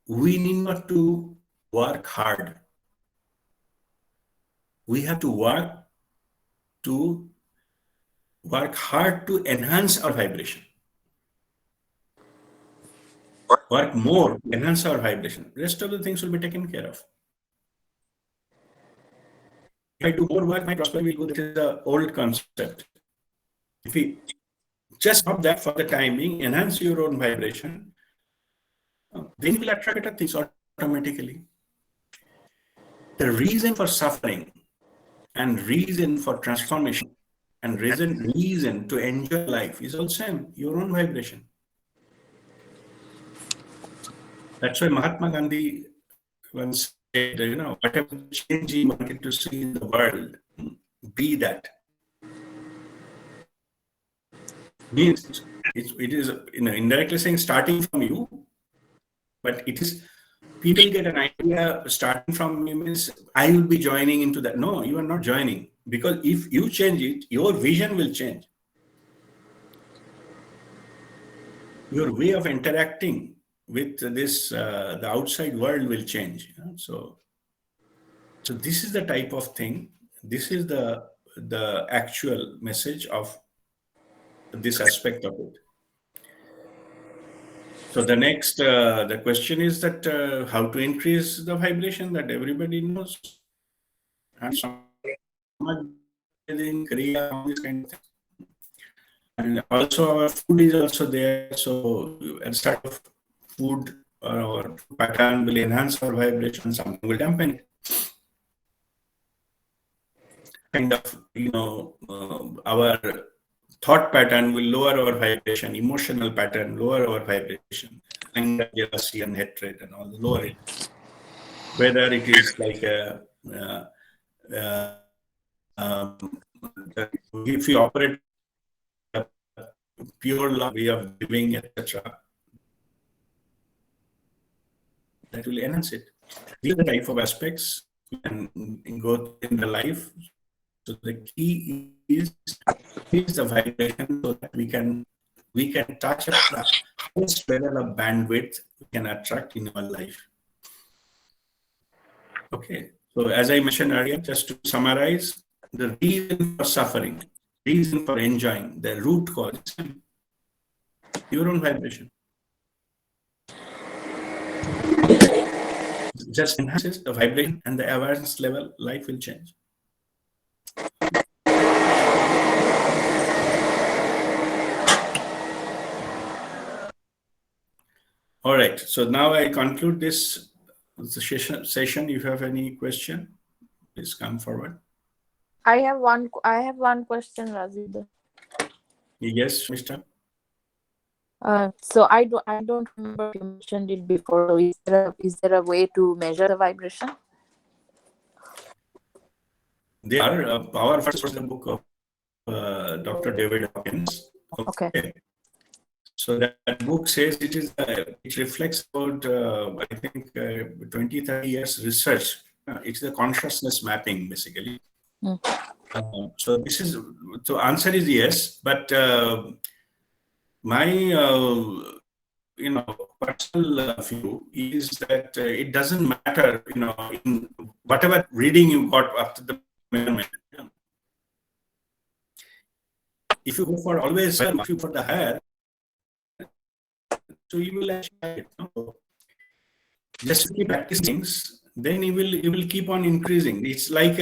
we need not to work hard. We have to work hard to enhance our vibration. Work more, enhance our vibration. Rest of the things will be taken care of. If I do more work, my prosperity will go. That is the old concept. If we just stop that for the time being, enhance your own vibration, then you will attract better things automatically. The reason for suffering and reason for transformation and reason to enjoy life is all same, your own vibration. That's why Mahatma Gandhi once said, whatever change he wanted to see in the world, be that. Means it is indirectly saying starting from you, but it is, people get an idea starting from me means I will be joining into that. No, you are not joining, because if you change it, your vision will change. Your way of interacting with this, the outside world will change. So this is the type of thing. This is the actual message of this aspect of it. So the next, the question is that how to increase the vibration, that everybody knows. And Kriya, all these kind of things. And also our food is also there. So at start of food or pattern will enhance our vibration, something will dampen it. Kind of, our thought pattern will lower our vibration, emotional pattern lower our vibration, anger, jealousy, and hatred, and all lower it. Whether it is like if you operate a pure love way of living, etc., that will enhance it. These are the type of aspects we can go in the life. So the key is the vibration, so that we can touch the highest level of bandwidth we can attract in our life. Okay, so as I mentioned earlier, just to summarize, the reason for suffering, reason for enjoying, the root cause, your own vibration. Just enhances the vibration and the awareness level, life will change. All right, so now I conclude this session. If you have any question, please come forward. I have one question, Rajiv. Yes, Mr. So I don't remember if you mentioned it before. So is there a way to measure the vibration? They are Power First was the book of Dr. David Hawkins. Okay. So that book says it reflects about I think 20-30 years research It's the consciousness mapping, basically. Mm. So this is, so answer is yes, but my personal view is that it doesn't matter, in whatever reading you got after the measurement. If you go for always, if you for the higher, so you will achieve it. No? Just keep practicing things, then you will keep on increasing. It's like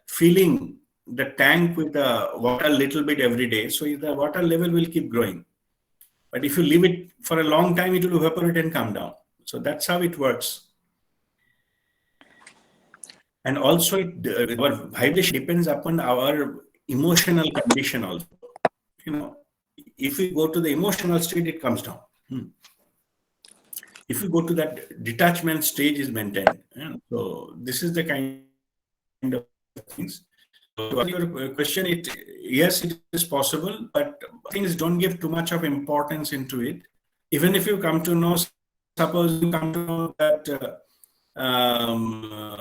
filling the tank with the water a little bit every day, so the water level will keep growing. But if you leave it for a long time, it will evaporate and come down. So that's how it works. And also, our vibration depends upon our emotional condition also. If we go to the emotional state, it comes down. If we go to that detachment stage, is maintained. So this is the kind of things. So to answer your question, yes, it is possible, but things don't give too much of importance into it. Even if you come to know, suppose you come to know that,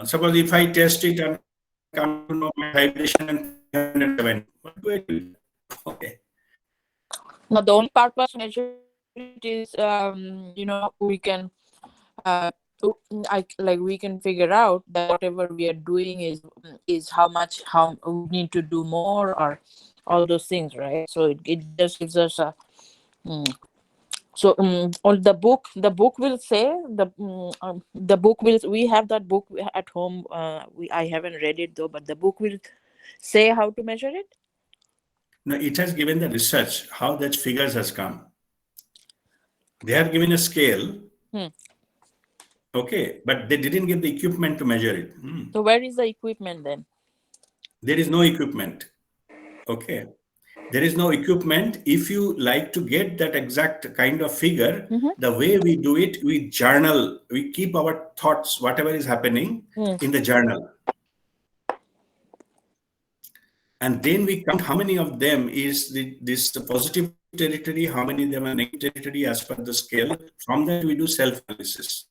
suppose if I test it and come to know my vibration and 307, what do I do? Okay. Now, the only purpose of measure it is, we can, we can figure out that whatever we are doing is how we need to do more, or all those things, right? So it just gives us a. Or the book will say the book will. We have that book at home. I haven't read it though, but the book will say how to measure it. No, it has given the research how that figures has come. They have given a scale, okay, but they didn't give the equipment to measure it. So where is the equipment then? There is no equipment, okay. There is no equipment. If you like to get that exact kind of figure, the way we do it, we journal. We keep our thoughts, whatever is happening, in the journal. And then we count how many of them is this positive territory, how many of them are negative territory as per the scale. From that, we do self-analysis.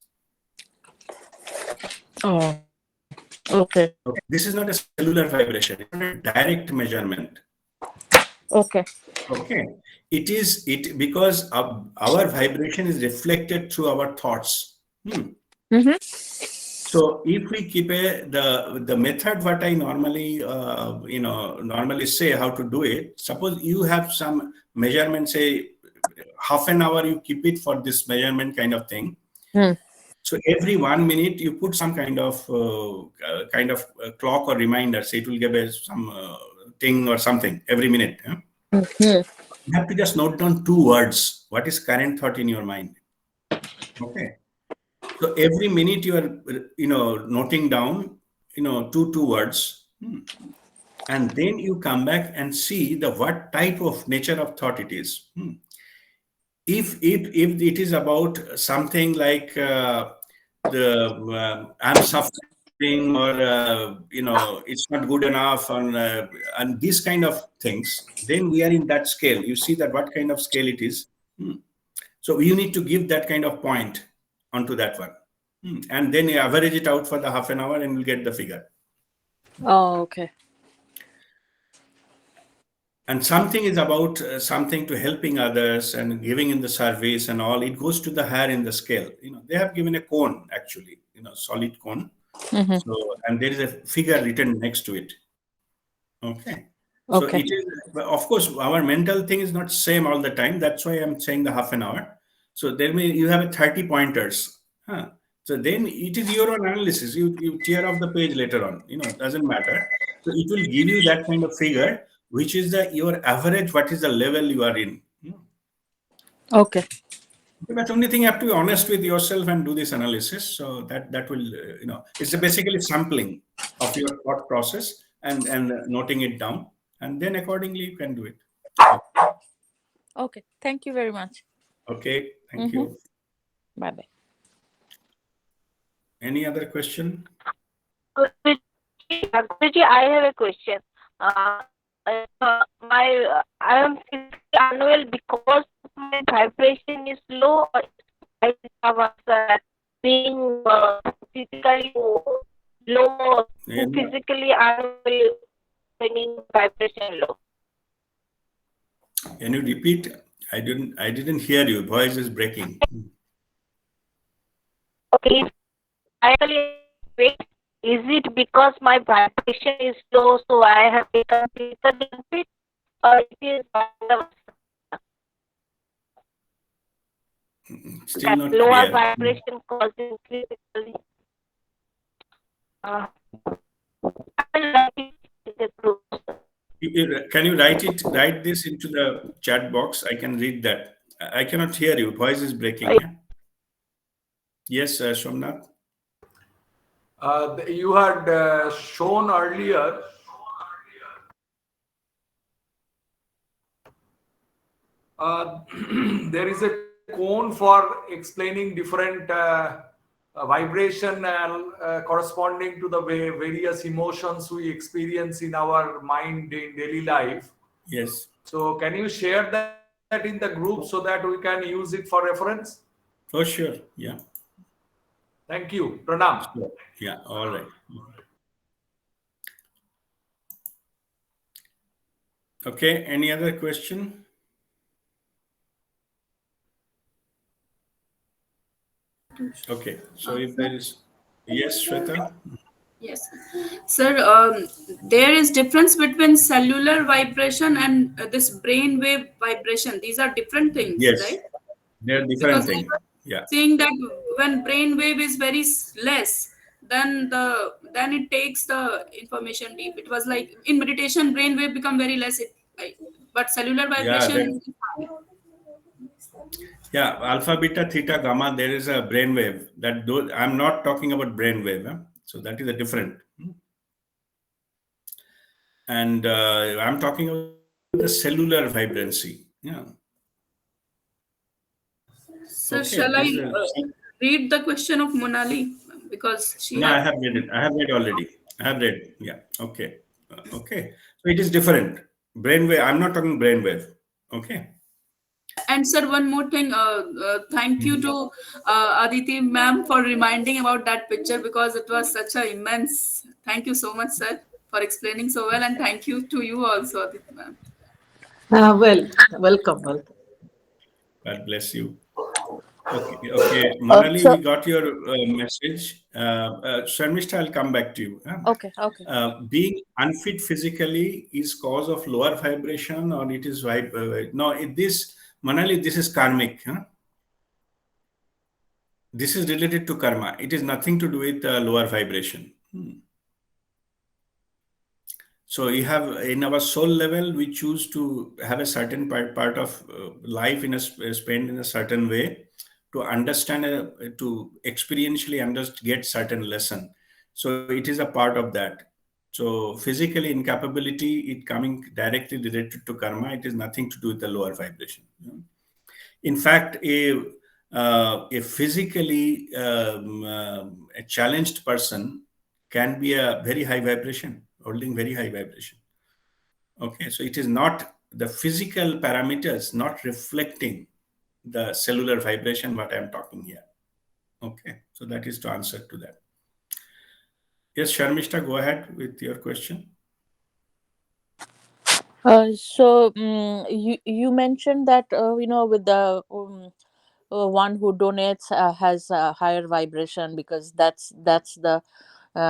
Oh, okay. This is not a cellular vibration, it's not a direct measurement. Okay. Okay. It is because our vibration is reflected through our thoughts. So if we keep the method what I normally normally say how to do it. Suppose you have some measurement, say half an hour you keep it for this measurement kind of thing. So every 1 minute you put some kind of clock or reminder. Say it will give some thing or something every minute. You have to just note down 2 words. What is current thought in your mind? Okay. So every minute you are, noting down, 2 words, and then you come back and see what type of nature of thought it is. If it is about something like I'm suffering, or it's not good enough, and these kind of things, then we are in that scale. You see that what kind of scale it is. So you need to give that kind of point onto that one, and then you average it out for the half an hour, and you'll get the figure. Oh, okay. And something is about something to helping others and giving in the service and all. It goes to the higher in the scale. They have given a cone, actually, solid cone. So, and there is a figure written next to it. Okay. So Okay. it is, of course, our mental thing is not same all the time. That's why I'm saying the half an hour. So you have a 30 pointers. So then it is your own analysis. You tear off the page later on. It doesn't matter. So it will give you that kind of figure, which is your average. What is the level you are in? Okay. But only thing, you have to be honest with yourself and do this analysis. So that will, it's basically sampling of your thought process and noting it down, and then accordingly you can do it. Okay. Thank you very much. Okay, thank you. Bye bye. Any other question? Guruji, I have a question. I am physically unwell because my vibration is low. Or I was being physically low, Yeah. physically unwell, meaning vibration low. Can you repeat? I didn't hear you. Voice is breaking. Okay, if I actually wait, is it because my vibration is low, so I have become physically unfit, or it is Still that not lower clear. vibration causing physically? Uh, I will write it in the group. Can you write this into the chat box? I can read that. I cannot hear you. Voice is breaking. Yeah? Yes, Somnath. You had shown earlier there is a cone for explaining different vibration and corresponding to the various emotions we experience in our mind in daily life. Yes. So can you share that in the group so that we can use it for reference? For sure. Yeah. Thank you. Pranam. Yeah. All right. Okay. Any other question? Okay. So if there is, yes, Shweta. Yes, sir. There is difference between cellular vibration and this brain wave vibration. These are different things, Yes, right? they're different Because I thing. was Yeah. seeing that when brain wave is very less, then it takes the information deep. It was like in meditation, brain wave become very less. But cellular Yeah. vibration. Yeah. Alpha, beta, theta, gamma. There is a brainwave. I'm not talking about brainwave. Huh? So that is a different. And I'm talking about the cellular vibrancy. Yeah. Sir, Okay. shall I read the question of Monali because she No, I had. have read it. I have read already. I have read. Yeah. Okay. Okay. So it is different. Brainwave. I'm not talking brainwave. Okay. And sir, one more thing. Thank you to Aditi ma'am for reminding about that picture because it was such a immense. Thank you so much, sir, for explaining so well, and thank you to you also, Aditi ma'am. Welcome, welcome. God bless you. Okay. Okay. Monali, So we got your message. Sharmishta, I'll come back to you. Huh? okay, okay. Being unfit physically is cause of lower vibration, or it is no? This Manali, this is karmic. Huh? This is related to karma. It is nothing to do with lower vibration. So you have in our soul level, we choose to have a certain part of life spend in a certain way to understand, to experientially get certain lesson. So it is a part of that. So physically incapability, it coming directly related to karma. It is nothing to do with the lower vibration. In fact, a physically a challenged person can be a very high vibration, holding very high vibration. Okay, so it is not the physical parameters not reflecting the cellular vibration what I'm talking here. Okay, so that is to answer to that. Yes, Sharmishta, go ahead with your question. You mentioned that with the one who donates has a higher vibration because that's the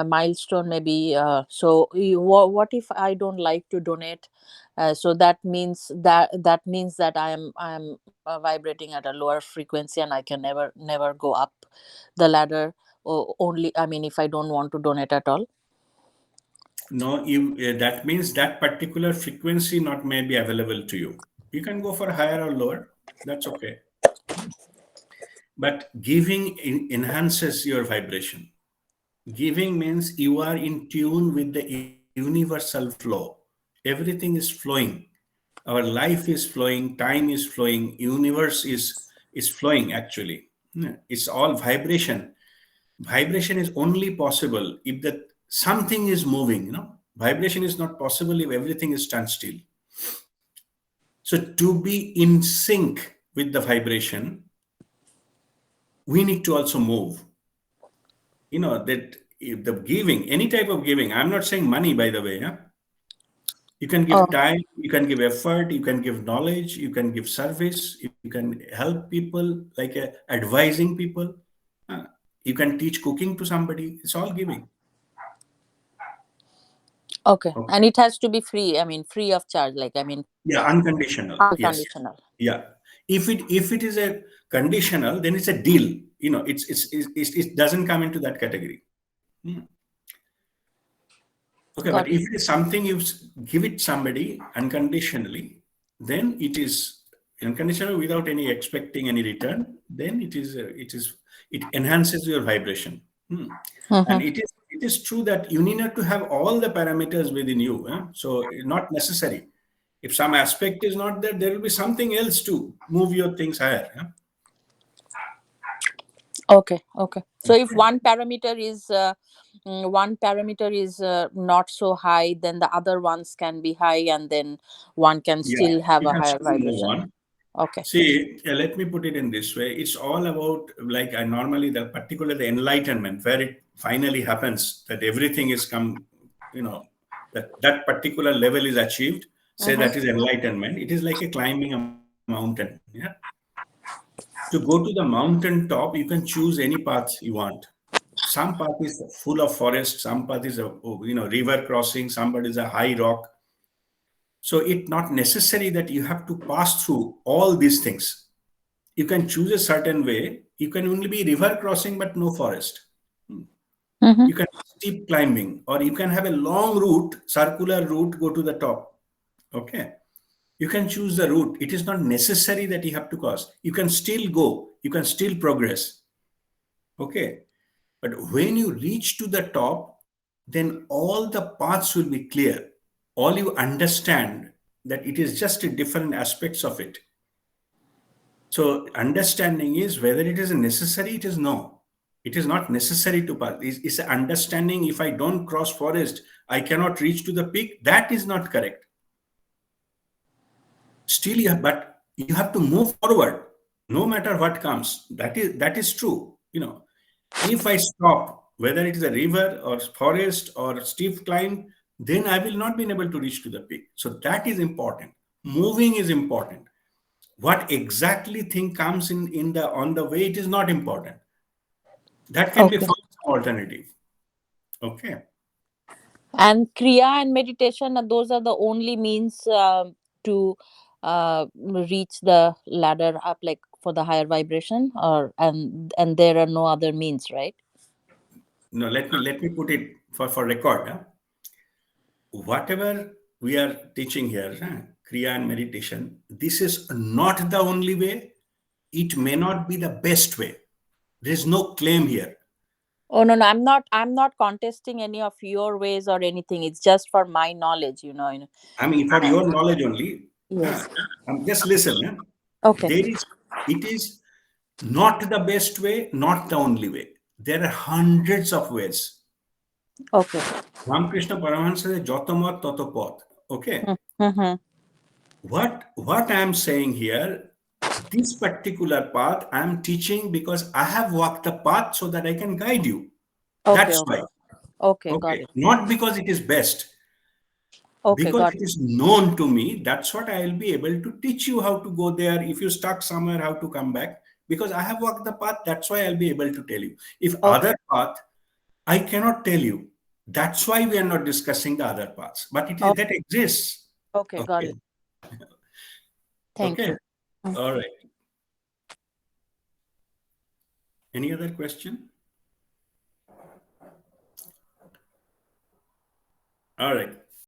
milestone maybe. What if I don't like to donate? So that means that I'm vibrating at a lower frequency and I can never go up the ladder. Or only, I mean, if I don't want to donate at all. No, that means that particular frequency not may be available to you. You can go for higher or lower. That's okay. But giving enhances your vibration. Giving means you are in tune with the universal flow. Everything is flowing. Our life is flowing. Time is flowing. Universe is flowing. Actually, it's all vibration. Vibration is only possible if that something is moving. Vibration is not possible if everything is standstill. So to be in sync with the vibration, we need to also move. That the giving, any type of giving, I'm not saying money, by the way. Yeah? You can Oh. give time, you can give effort, you can give knowledge, you can give service, you can help people, like advising people. You can teach cooking to somebody. It's all giving. Okay. Okay. And it has to be free. I mean, free of charge. Like, I mean, Yeah, unconditional. Yes. unconditional. Yeah. If it is a conditional, then it's a deal. It doesn't come into that category. Okay, Got but if it is something you give it somebody unconditionally, then it is unconditional without any expecting any return. Then it enhances your vibration. And it is true that you need not to have all the parameters within you. So not necessary. If some aspect is not there, there will be something else to move your things higher. Okay. Okay. So if one parameter is not so high, then the other ones can be high, and then one can Yeah, still have you a can higher still move vibration. on. Okay. See, let me put it in this way. It's all about, like, I normally, the enlightenment, where it finally happens, that everything is that particular level is achieved. Say that is enlightenment. It is like a climbing a mountain. Yeah. To go to the mountain top, you can choose any path you want. Some path is full of forest. Some path is a river crossing. Some path is a high rock. So it's not necessary that you have to pass through all these things. You can choose a certain way. You can only be river crossing, but no forest. You can steep climbing, or you can have a long route, circular route, go to the top. Okay. You can choose the route. It is not necessary that you have to cross. You can still go. You can still progress. Okay. But when you reach to the top, then all the paths will be clear. All you understand that it is just different aspects of it. So understanding is whether it is necessary, it is no. It is not necessary to pass. It's an understanding. If I don't cross forest, I cannot reach to the peak. That is not correct. Still, but you have to move forward, no matter what comes. That is true. If I stop, whether it is a river or forest or steep climb, then I will not be able to reach to the peak. So that is important. Moving is important. What exactly thing comes on the way, it is not important. That can be Okay. found some alternative. Okay. And Kriya and meditation, those are the only means to reach the ladder up, like for the higher vibration, and there are no other means, right? No, let me put it for record. Whatever we are teaching here, Kriya and meditation, this is not the only way. It may not be the best way. There is no claim here. Oh, no, no, I'm not contesting any of your ways or anything. It's just for my knowledge. I mean, for your knowledge only, Yes. just listen. Okay. It is not the best way, not the only way. There are hundreds of ways. Okay. Ramakrishna Paramahansa says, "Joto mat toto pot." Okay. Mm-hmm. What I am saying here, this particular path I am teaching because I have walked the path so that I can guide you. Okay. That's Okay. why. Okay. Got Okay. it. Not because it is best. Okay. Because Got it it. is known to me, that's what I will be able to teach you how to go there. If you stuck somewhere, how to come back. Because I have walked the path, that's why I'll be able to tell you. If Okay. other path, I cannot tell you. That's why we are not discussing the other paths. But it is Okay. that exists. Okay. Got Okay. it. Thank Okay. you. All right. Any other question? All right.